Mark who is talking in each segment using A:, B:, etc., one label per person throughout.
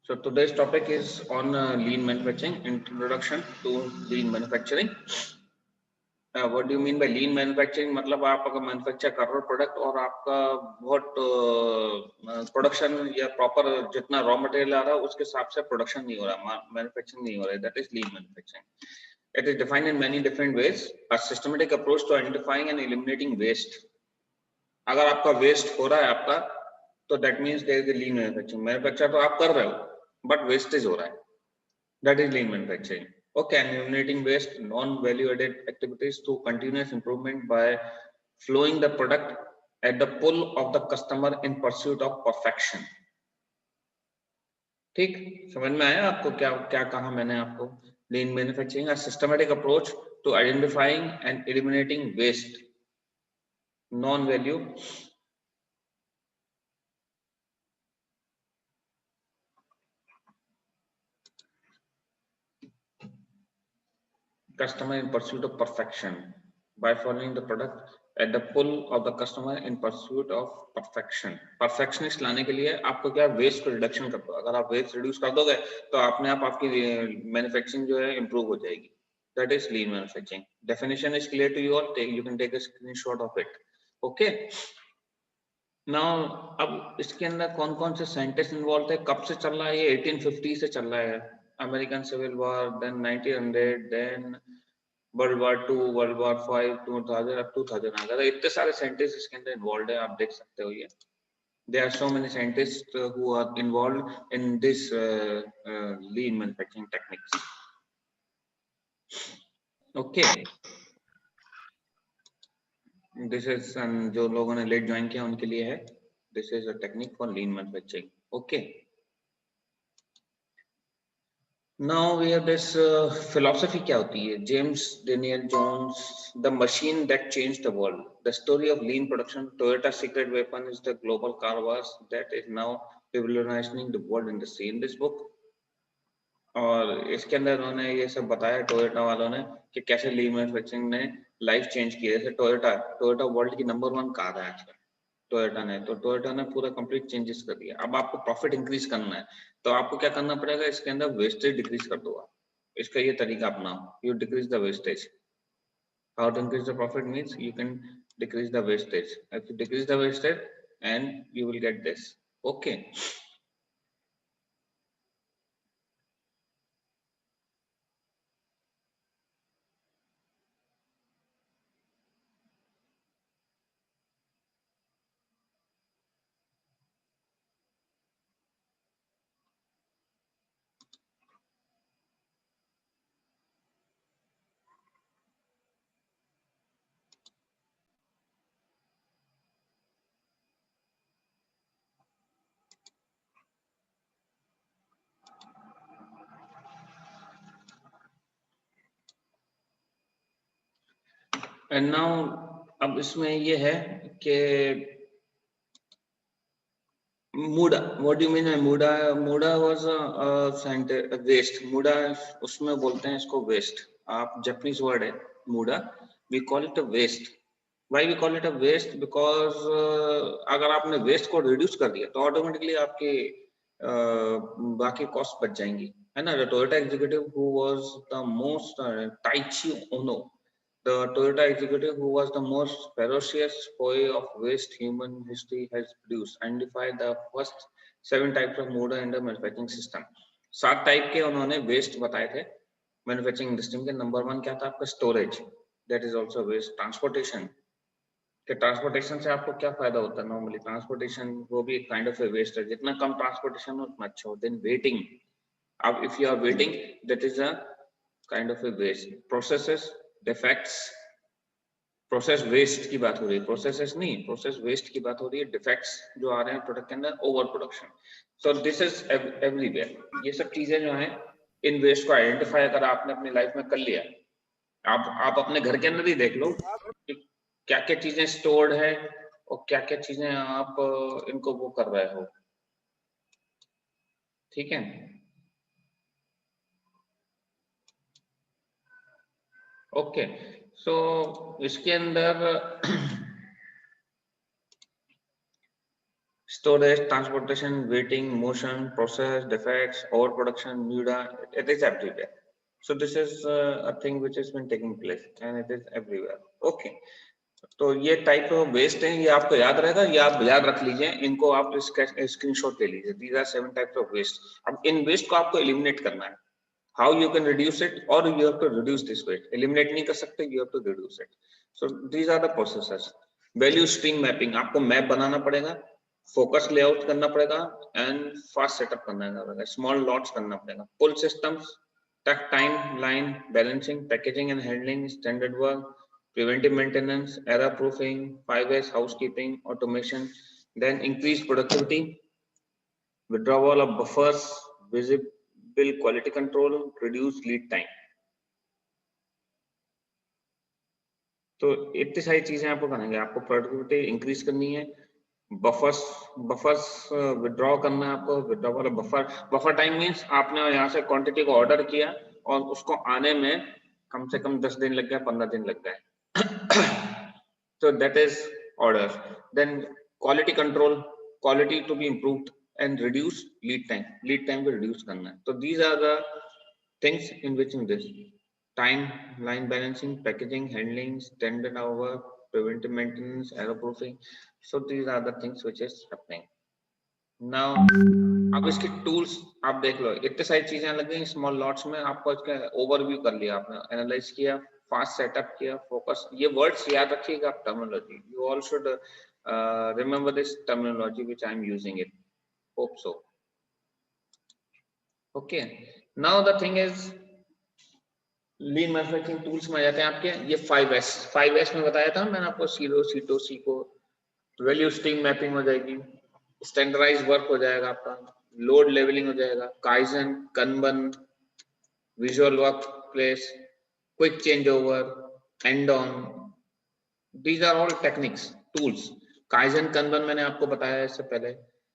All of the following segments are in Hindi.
A: So today's topic is on lean manufacturing, introduction to lean manufacturing. What do you mean by lean manufacturing? मतलब आप अगर मैन्युफैक्चर कर रहे हो प्रोडक्ट और आपका बहुत प्रोडक्शन या प्रॉपर जितना रॉ मटेरियल आ रहा है उसके हिसाब से प्रोडक्शन नहीं हो रहा, मैन्युफैक्चरिंग नहीं हो रहा है, that is lean manufacturing. It is defined in many different ways. A systematic approach to identifying and eliminating waste. अगर आपका वेस्ट हो रहा है आपका तो that means there is lean manufacturing. Manufacture तो आप कर रहे हो बट वेस्टेज हो रहा है, that is lean manufacturing. Okay, and eliminating waste, non-value added activities through continuous improvement by flowing the product at the pull of the customer in pursuit of perfection. ठीक, समझ में आया आपको क्या क्या कहा मैंने आपको? Lean manufacturing, a systematic approach to identifying and eliminating waste, non-value customer in pursuit of perfection by following the product at the pull of the customer in pursuit of perfection. Perfectionist लाने के लिए आपको क्या वेस्ट को रिडक्शन कर दो. अगर आप वेस्ट रिड्यूस कर दोगे तो अपने आप आपकी मैन्युफैक्चरिंग जो है इम्प्रूव हो जाएगी. That is lean manufacturing. Definition is clear to you all. You can take a screenshot of it. Okay. Now अब इसके अंदर कौन कौन से साइंटिस्ट इन्वॉल्व थे, कब से चल रहा है? ये 1850 से चल रहा है. American civil war, then 1900, then world war 2, world war 5, 2000 अब 2000 आ गया. इतने सारे साइंटिस्ट इसके अंदर इन्वॉल्व है, आप देख सकते हो. ये there are so many scientists who are involved in this lean manufacturing techniques. Okay, this is जो लोगों ने लेट ज्वाइन किया उनके लिए है. This is a technique for lean manufacturing. Okay. Now we have this philosophy क्या होती है? James Daniel Jones, The Machine That Changed the World. The story of lean production. Toyota's secret weapon is the global car wars that is now revolutionizing the world industry. In this book, और इसके अंदर उन्होंने ये सब बताया टोयोटा वालों ने कि कैसे लीन मैन्युफैक्चरिंग ने लाइफ चेंज की. जैसे टोयोटा वर्ल्ड की नंबर 1 कार है आजकल टोयोटा ने, तो टोयोटा ने पूरा कंप्लीट चेंजेस कर दिया. अब आपको प्रॉफिट इंक्रीज करना है तो आपको क्या करना पड़ेगा, इसके अंदर वेस्टेज डिक्रीज कर दो. इसका ये तरीका अपनाओ, you decrease the wastage. How to increase the profit means you can decrease the wastage. If you decrease the wastage and you will get this. Okay. And now अब इसमें ये है कि muda, what do you mean by muda? Muda was a waste. Muda उसमें बोलते हैं इसको वेस्ट. आप जापानीज वर्ड है muda, we call it a waste. Why we call it a waste? Because अगर आपने वेस्ट को रिड्यूस कर दिया तो ऑटोमेटिकली आपके बाकी कॉस्ट बच जाएंगी, है ना. The Toyota executive who was the most Taiichi Ohno, the Toyota executive who was the most ferocious foe of waste human history has produced, identified the first 7 types of motor in the manufacturing system. 7 type के उन्होंने वेस्ट बताए थे मैन्युफैक्चरिंग इंडस्ट्री के. नंबर 1 क्या था आपका? Storage, that is also waste. Transportation, कि ट्रांसपोर्टेशन से आपको क्या फायदा होता है? नॉर्मली ट्रांसपोर्टेशन वो भी एक काइंड ऑफ ए वेस्ट है. जितना कम ट्रांसपोर्टेशन हो उतना अच्छा हो. देन वेटिंग, अब if you are waiting that is a kind of a waste. Processes, defects, process waste की बात हो रही है, प्रोसेसेस नहीं, प्रोसेस वेस्ट की बात हो रही है. डिफेक्ट्स जो आ रहे हैं प्रोडक्ट के अंदर, over production. So this is everywhere. ये सब चीजें जो हैं इन वेस्ट को आइडेंटिफाई अगर आपने अपनी लाइफ में कर लिया, आप अपने घर के अंदर ही देख लो कि क्या क्या चीजें स्टोर्ड है और क्या क्या चीजें आप इनको वो कर रहे हो. ठीक है. ओके. सो इसके अंदर storage, transportation, waiting, motion, process, defects, overproduction, muda, it is everywhere. So this is a thing which has been taking place and it is everywhere. Okay. तो ये टाइप ऑफ वेस्ट है, ये आपको याद रहेगा, ये आप याद रख लीजिए, इनको आप स्क्रीनशॉट ले लीजिए. These are 7 types of waste. अब इन वेस्ट को आपको एलिमिनेट करना है. How you can reduce it, और you have to reduce this waste. Eliminate नहीं कर सकते, you have to reduce it. So these are the processes. Value stream mapping, आपको मैप बनाना पड़ेगा, फोकस लेआउट करना पड़ेगा एंड फास्ट सेटअप करना पड़ेगा, स्मॉल लॉट्स करना पड़ेगा. Pull systems, time line balancing, packaging and handling, standard work, preventive maintenance, error proofing, 5S housekeeping, automation, then increased productivity, withdrawal of buffers, visible quality control, reduced lead time. तो इतनी सारी चीजें आपको करेंगे. आपको प्रोडक्टिविटी इंक्रीज करनी है, बफर्स विड्रॉ करना है आपको. विड्रॉवल बफर टाइम मीन्स आपने यहाँ से क्वांटिटी को ऑर्डर किया और उसको आने में कम से कम 10 दिन लग गया, 15 दिन लग गए. So that is order. Then quality control, quality to be improved and reduce lead time. Lead time को reduce करना है. So these are the things in which in this time, line balancing, packaging, handling, standard hour, preventive maintenance, error proofing. So these are the things which is happening. Now अब इसके टूल्स आप देख लो, इतने सारी चीजें लग गई स्मॉल लॉट्स में. आपको इसका ओवरव्यू कर लिया, आपने एनालाइज किया, फास्ट सेटअप किया, फोकस. ये वर्ड्स याद रखिएगा आप, terminology. You all should remember this terminology which I am using it. Hope so. Okay. Now the thing is lean manufacturing tools में आ जाते हैं आपके ये 5S में बताया था मैंने आपको. सीटो सीको, वैल्यू स्ट्रीम मैपिंग हो जाएगी, स्टैंडर्डाइज वर्क हो जाएगा आपका, लोड लेवलिंग हो जाएगा, kaizen, kanban, visual workplace, quick changeover, and on. These are all techniques, tools. Kaizen, kanban मैंने आपको बताया इससे पहले.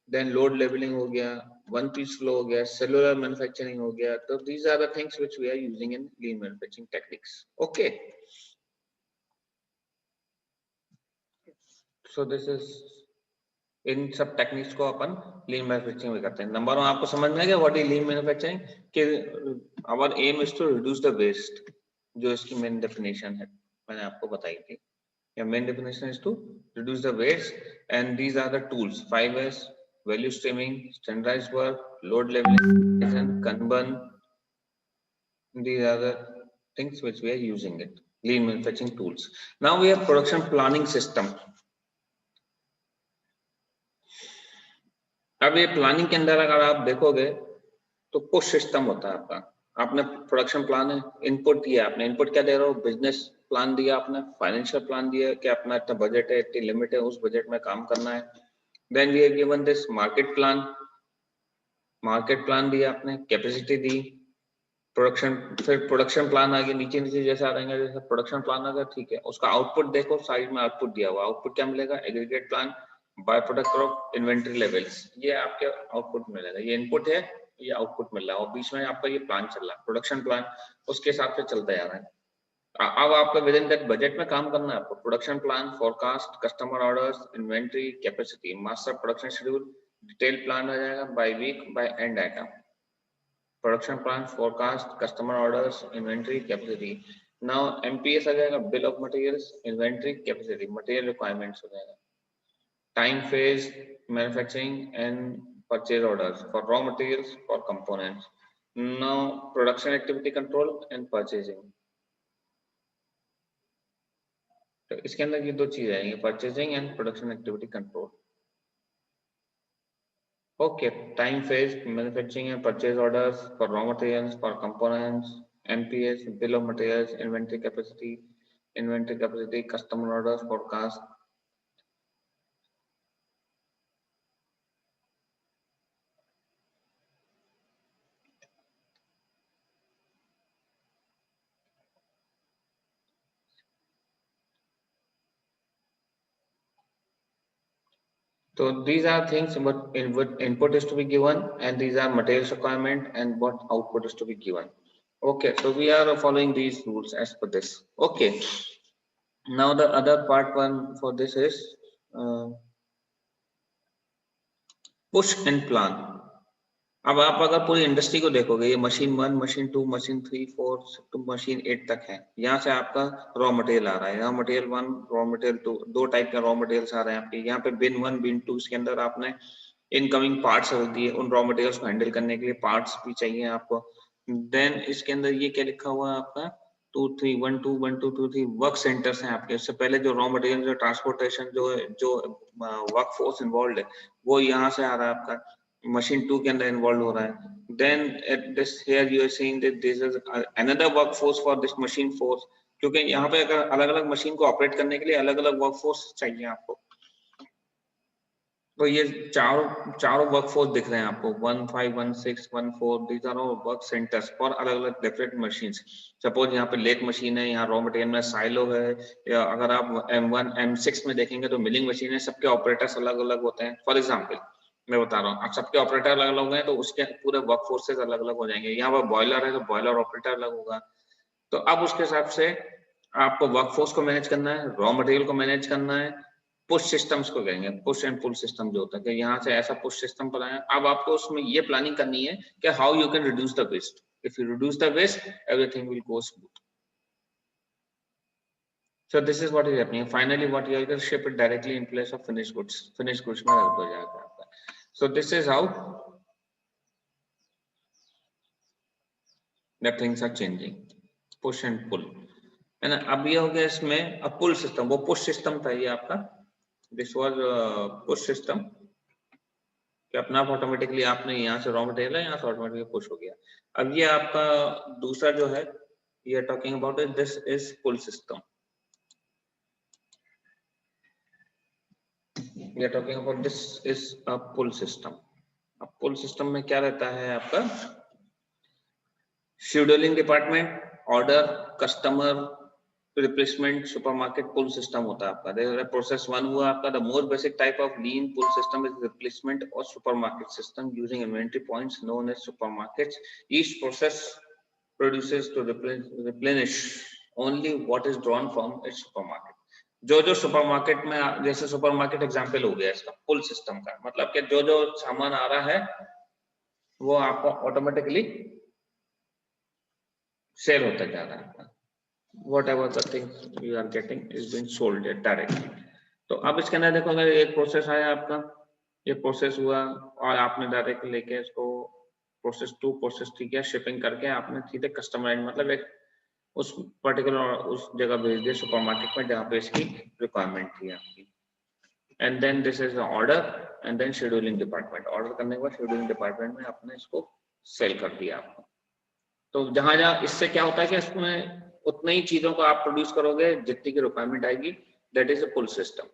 A: देन लोड लेवलिंग हो गया, वन पीस फ्लो हो गया, सेलुलर मैन्युफैक्चरिंग हो गया. तो these are the things which we are using in lean manufacturing techniques. Okay. So this is, इन सब टेक्निक्स को अपन लीन मैन्युफैक्चरिंग में करते हैं. नंबर 1 आपको समझ में आ गया व्हाट इज लीन मैन्युफैक्चरिंग, कि our aim is to reduce the waste. जो इसकी मेन डेफिनेशन है मैंने आपको बताई थी. या main definition is to reduce the waste and these are the tools 5S, value streaming, standardised work, load levelling, Kanban. These are the things which we are using it, lean manufacturing tools. Now we have production planning system. अब ये प्लानिंग के अंदर अगर आप देखोगे तो पुश सिस्टम होता है आपका. आपने प्रोडक्शन प्लान है, इनपुट दिया आपने. इनपुट क्या दे रहे हो? बिजनेस प्लान दिया आपने, फाइनेंशियल प्लान दिया कि अपना इतना बजट है, इतनी लिमिट है, उस बजट में काम करना है. Then we have given this market plan दिया आपने, कैपेसिटी दी, प्रोडक्शन, फिर प्रोडक्शन प्लान आ गया. नीचे नीचे जैसे आ रहेंगे, जैसे प्रोडक्शन प्लान आ गया, ठीक है. उसका आउटपुट देखो, साइड में आउटपुट दिया हुआ. आउटपुट क्या मिलेगा? Aggregate plan, by product of inventory levels. ये आपके आउटपुट मिलेगा. ये इनपुट है, ये आउटपुट मिल रहा है, और बीच में आपका ये प्लान चल रहा है, प्रोडक्शन प्लान. उसके हिसाब से चलता जा रहा है. अब आपका विद इन दैट बजट में काम करना है आपको. Production plan, forecast, customer orders, inventory, capacity, master production schedule, detail plan आ जाएगा by week, by end item. Production plan, forecast, customer orders, inventory, capacity. Now MPS आ जाएगा, bill of materials, inventory, capacity, material requirements हो जाएगा. Time phase, manufacturing and purchase orders for raw materials, for components. Now production activity control and purchasing. तो इसके अंदर ये दो चीजें आएंगी, purchasing and production activity control. Okay, time phase, manufacturing and purchase orders for raw materials, for components, MPS, bill of materials, inventory capacity, customer orders, forecast. So these are things what input is to be given, and these are materials requirement, and what output is to be given. Okay, so we are following these rules as per this. Okay, now the other part one for this is push and plan. अब आप अगर पूरी इंडस्ट्री को देखोगे, ये machine 1, machine 2, machine 3, 4 to machine 8 तक है। यहाँ से आपका रॉ मटेरियल आ रहा है, यहाँ मटेरियल 1, रॉ मटेरियल 2, दो टाइप के रॉ मटेरियल्स आ रहे हैं आपके। यहाँ पे बिन 1, बिन 2, इसके अंदर आपने इनकमिंग पार्ट्स होती है, उन रॉ मटेरियल्स को हैंडल करने के लिए पार्ट्स भी चाहिए आपको। देन इसके अंदर ये क्या लिखा हुआ है आपका 2, 3, 1, 2, 1, 2, 2, 3 वर्क सेंटर्स हैं आपके। इससे पहले जो रॉ मटेरियल, जो ट्रांसपोर्टेशन, जो वर्क फोर्स इन्वॉल्व है, वो यहाँ से आ रहा है आपका, मशीन 2 के अंदर इन्वॉल्व हो रहा है। Then at this here you are seeing that this is another work force for this machine force, क्योंकि यहाँ पे अगर अलग अलग मशीन को ऑपरेट करने के लिए अलग अलग वर्क फोर्स चाहिए आपको। तो ये चारों वर्कफोर्स दिख रहे हैं आपको, 1, 5, 1, 6, 1, 4, these are all work centres फॉर अलग अलग डिफरेंट मशीन्स। सपोज यहाँ पे लेथ मशीन है, यहाँ रॉ मटेरियल में साइलो है, या अगर आप M1, M6 में देखेंगे तो मिलिंग मशीन है, सबके ऑपरेटर्स अलग अलग होते हैं। फॉर एग्जाम्पल मैं बता रहा हूँ, आप सबके ऑपरेटर अलग अलग हैं तो उसके पूरे वर्क फोर्सेज अलग अलग हो जाएंगे। यहाँ पर बॉयलर है तो बॉयलर ऑपरेटर अलग होगा। तो अब उसके हिसाब से आपको वर्कफोर्स को मैनेज करना है, रॉ मटेरियल को मैनेज करना है, पुश सिस्टम्स को कहेंगे, पुश एंड पुल सिस्टम जो होता है कि यहाँ से ऐसा पुश सिस्टम बनाया। अब आपको उसमें ये प्लानिंग करनी है कि how you can reduce the waste. If you reduce the waste, everything will go smooth. So this is what is happening. Finally, what you can ship it directly in place of finished goods. Finished goods में हो जाएगा आपका. So this is how the things are changing. Push and pull. है ना? अब ये हो गया इसमें अब पुल सिस्टम, वो पुश सिस्टम था ये आपका। दिस वाज पुश सिस्टम कि अपना ऑटोमेटिकली आपने यहाँ से रॉ मटेरियल है, यहाँ से ऑटोमेटिकली पुश हो गया। अब ये आपका दूसरा जो है, ये talking about it, this is pull system. We are talking about this is a pull system. अब पुल सिस्टम में क्या रहता है आपका, scheduling department, order, customer, replacement, supermarket, pull system होता है आपका। प्रोसेस 1 हुआ आपका, the most basic type of lean pull system is replacement और supermarket system using inventory points known as supermarkets. Each process produces to replenish only what is drawn from its supermarket. जो सुपरमार्केट में, जैसे सुपरमार्केट एग्जांपल हो गया इसका पुल सिस्टम का, मतलब कि जो सामान आ रहा है वो आपको ऑटोमेटिकली सेल होता जा रहा है। whatever the things you are getting is being sold directly। तो अब इसके अंदर देखो, अगर एक प्रोसेस आया आपका, ये प्रोसेस हुआ और आपने डायरेक्ट लेके इसको प्रोसेस 2, प्रोसेस 3 किया, शिपिंग करके आपने सीधे कस्टमर एंड, मतलब एक उस पर्टिकुलर उस जगह भेज दिया सुपरमार्केट में जहाँ पे इसकी रिक्वायरमेंट थी आपकी। And then this is order and then scheduling department. Order करने के बाद शेड्यूलिंग डिपार्टमेंट में आपने इसको सेल कर दिया आपको। तो जहां जहां इससे क्या होता है कि इसमें उतनी ही चीजों को आप प्रोड्यूस करोगे जितनी की रिक्वायरमेंट आएगी, that is a pull system.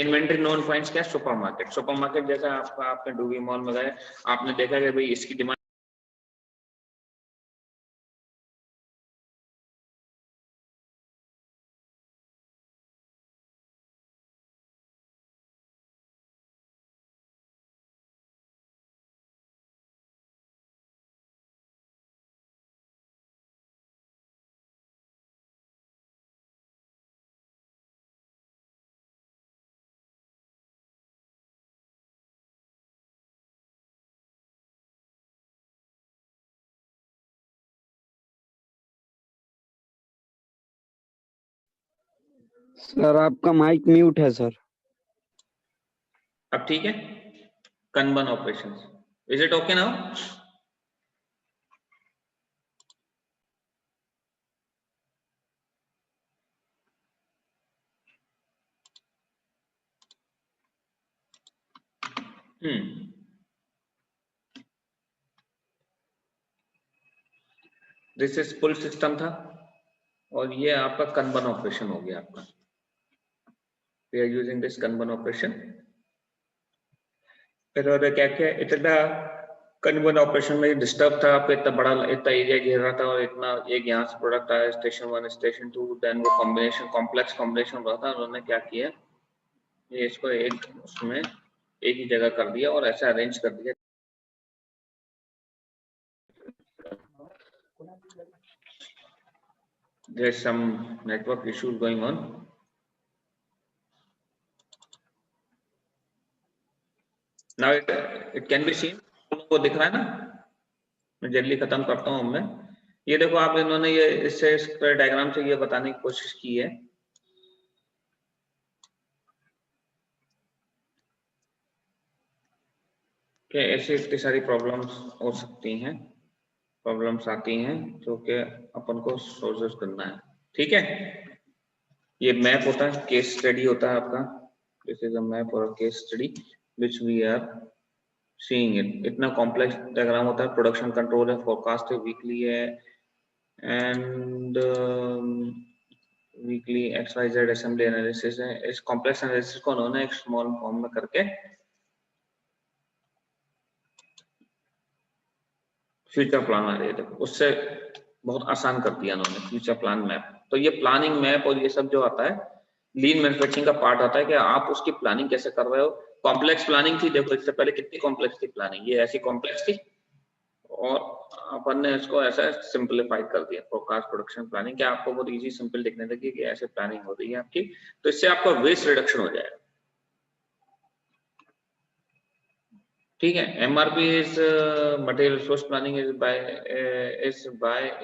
A: Inventory known points क्या है, सुपरमार्केट। सुपरमार्केट जैसा आपका, आपने डूबी मॉल में गए, आपने देखा कि भाई इसकी डिमांड
B: सर आपका माइक म्यूट है सर।
A: अब ठीक है। Kanban operations, is it okay now? This is pull system था और ये आपका Kanban ऑपरेशन हो गया आपका। We are using this Kanban operation. फिर क्या क्या इतना Kanban ऑपरेशन में डिस्टर्ब था, आपका इतना बड़ा, इतना एरिया घेर रहा था और इतना एक यहाँ से प्रोडक्ट आया स्टेशन 1, स्टेशन 2, देन वो कॉम्बिनेशन, कॉम्प्लेक्स कॉम्बिनेशन हो रहा था। उन्होंने क्या किया, ये इसको एक उसमें एक ही जगह कर दिया और ऐसा अरेंज कर दिया। There's some network issues going on. Now it can be seen, वो दिख रहा है ना, मैं जल्दी खत्म करता हूँ मैं। ये देखो आप, इन्होंने ये इससे डायग्राम से ये बताने की कोशिश की है कि ऐसे इतनी सारी प्रॉब्लम्स हो सकती हैं, प्रॉब्लम्स आती हैं जो कि अपन को सोल्व करना है। ठीक है, ये मैप होता है, केस स्टडी होता है आपका, दिस इज अ मैप और case study which we are seeing it. इतना कॉम्प्लेक्स डायग्राम होता है, प्रोडक्शन कंट्रोल है, फोरकास्ट है, वीकली है, and weekly XYZ assembly analysis है। इस कॉम्प्लेक्स एनालिसिस को उन्होंने एक स्मॉल फॉर्म में करके फ्यूचर प्लान आ रही है, देखो उससे बहुत आसान कर दिया उन्होंने, फ्यूचर प्लान मैप। तो ये प्लानिंग मैप और ये सब जो आता है लीन मैन्युफैक्चरिंग का पार्ट आता है कि आप उसकी प्लानिंग कैसे कर रहे हो। कॉम्प्लेक्स प्लानिंग थी, देखो इससे पहले कितनी कॉम्प्लेक्स थी प्लानिंग, ये ऐसी कॉम्प्लेक्स थी और अपन ने इसको ऐसा सिंपलीफाई कर दिया, फोरकास्ट प्रोडक्शन प्लानिंग, क्या आपको बहुत इजी सिंपल दिखने लगी कि ऐसे प्लानिंग हो रही है आपकी, तो इससे आपका वेस्ट रिडक्शन हो जाएगा। ठीक है, MRP is material resource planning is by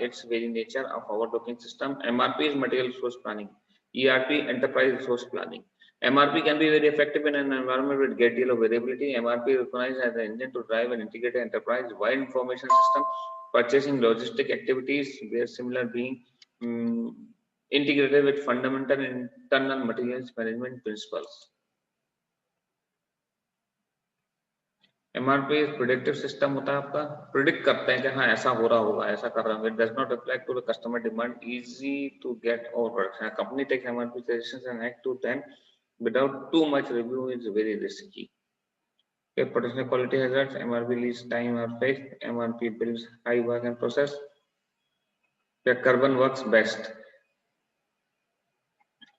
A: its very nature a forward-looking system. MRP is material resource planning. ERP enterprise resource planning. MRP can be very effective in an environment with great deal of variability. MRP is recognized as an engine to drive an integrated enterprise-wide information system, purchasing logistic activities where similar being integrated with fundamental internal materials management principles. MRP predictive system होता है आपका, प्रिडिक्ट करते हैं कि हाँ ऐसा हो रहा होगा, ऐसा कर रहा होगा, it does not reflect to the customer demand, easy to get over production. Company takes MRP suggestions and act to them without too much review is very risky. Okay, potential quality hazards, MRP leads time or faith, MRP builds high work and process. The carbon works best.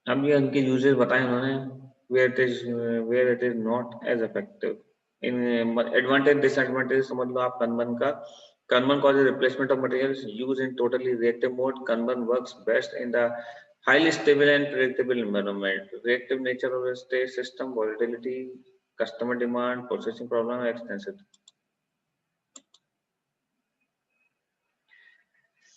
A: अब ये उनके यूजेस बताए उन्होंने, where it is not as effective. In advantage disadvantage समझ लो आप Kanban का। Kanban causes replacement of materials used in totally reactive mode. Kanban works best in the highly stable and predictable environment. Reactive nature of the state system, volatility, customer demand, processing problem, extensive.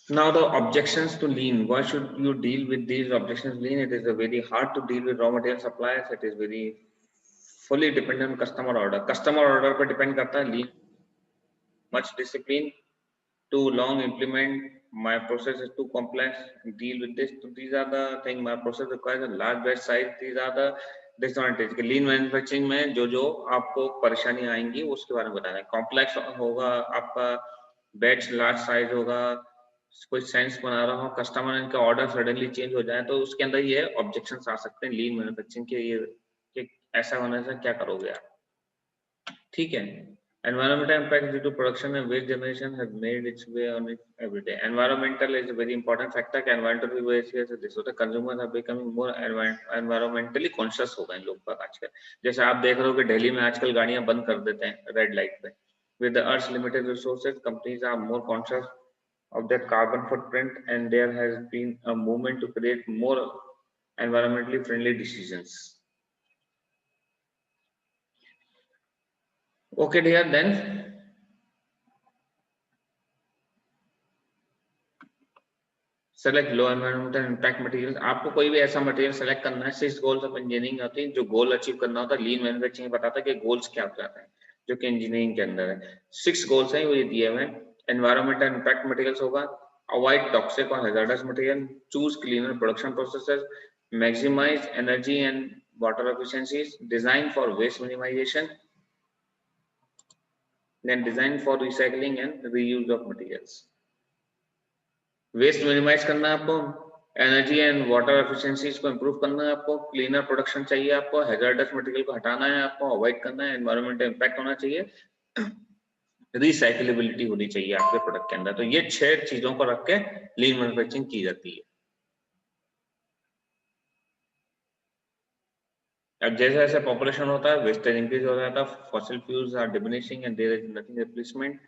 A: Now the objections to lean. Why should you deal with these objections lean? It is very hard to deal with raw material suppliers. It is very fully dependent on customer order. Customer order पर depend करता है lean. Much discipline, too long implement. My process is too complex. Deal with this. So these are the thing. My process requires a large batch size. These are the disadvantage. Lean manufacturing में जो आपको परेशानी आएंगी उसके बारे में बताना है। कॉम्प्लेक्स होगा आपका, बैच लार्ज साइज होगा, कोई सेंस बना रहा हो, कस्टमर इनका ऑर्डर सडनली चेंज हो जाए तो उसके अंदर ये ऑब्जेक्शंस आ सकते हैं लीन मैन्युफैक्चरिंग के, ये कि ऐसा होने से क्या करोगे आप। ठीक है, environmental impact due to production and waste generation has made its way on it every day. Environmental is a very important factor कि environmental waste से this होता है, consumers are becoming more environmentally conscious हो गए लोग बाग आजकल। जैसे आप देख रहे हो कि दिल्ली में आजकल गाड़ियां बंद कर देते हैं रेड लाइट पे। With the Earth's limited resources, companies are more conscious of their carbon footprint and there has been a movement to create more environmentally friendly decisions. Okay dear, then select लो एनवायरमेंटल इम्पैक्ट मटेरियल। आपको कोई भी ऐसा मटेरियल सेलेक्ट करना है। 6 गोल्स ऑफ इंजीनियरिंग होती है, जो गोल अचीव करना होता है। लीन मैन्युफैक्चरिंग बताता है कि गोल्स क्या हो जाते हैं जो कि इंजीनियरिंग के अंदर है। 6 गोल्स हैं वो ये दिए हुए हैं। एनवायरमेंटल इम्पैक्ट मटेरियल्स होगा, अवॉइड टॉक्सिक और hazardous material, choose cleaner production processes, maximise energy and water efficiencies, design for waste minimisation, then design for recycling and reuse of materials. Waste minimise करना है आपको, एनर्जी एंड वाटर एफिशिएंसीज को इंप्रूव करना है आपको, क्लीनर प्रोडक्शन चाहिए आपको, हैजार्डस मटेरियल को हटाना है आपको, अवॉइड करना है, एनवायरमेंटल इम्पैक्ट होना चाहिए, रिसाइकलेबिलिटी होनी चाहिए आपके प्रोडक्ट के अंदर। तो ये 6 चीजों को रख के लीन मैन्युफैक्चरिंग की जाती है। अब जैसे जैसे पॉपुलेशन होता है वेस्टेज इंक्रीज हो जाता है, fossil fuels are diminishing and there is nothing replacement,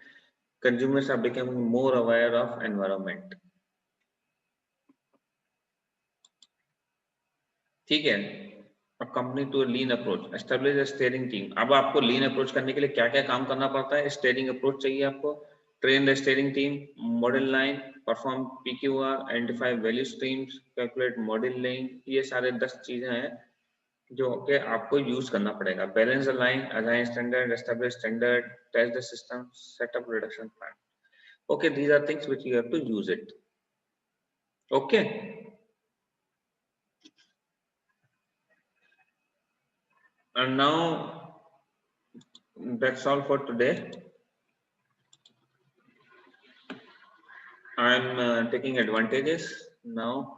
A: consumers are becoming more aware of environment. ठीक है, a company to a lean approach, establish a steering team. अब आपको lean approach करने के लिए क्या क्या काम करना पड़ता है? Steering approach चाहिए आपको, train the steering team, model line, perform PQR, identify value streams, calculate model lane. ये सारे 10 चीजें हैं जो कि आपको यूज करना पड़ेगा. Balance the line, assign standard, establish standard, test the system, set up reduction plan. Okay, these are things which you have to use it. Okay. And now that's all for today. I'm taking advantages now.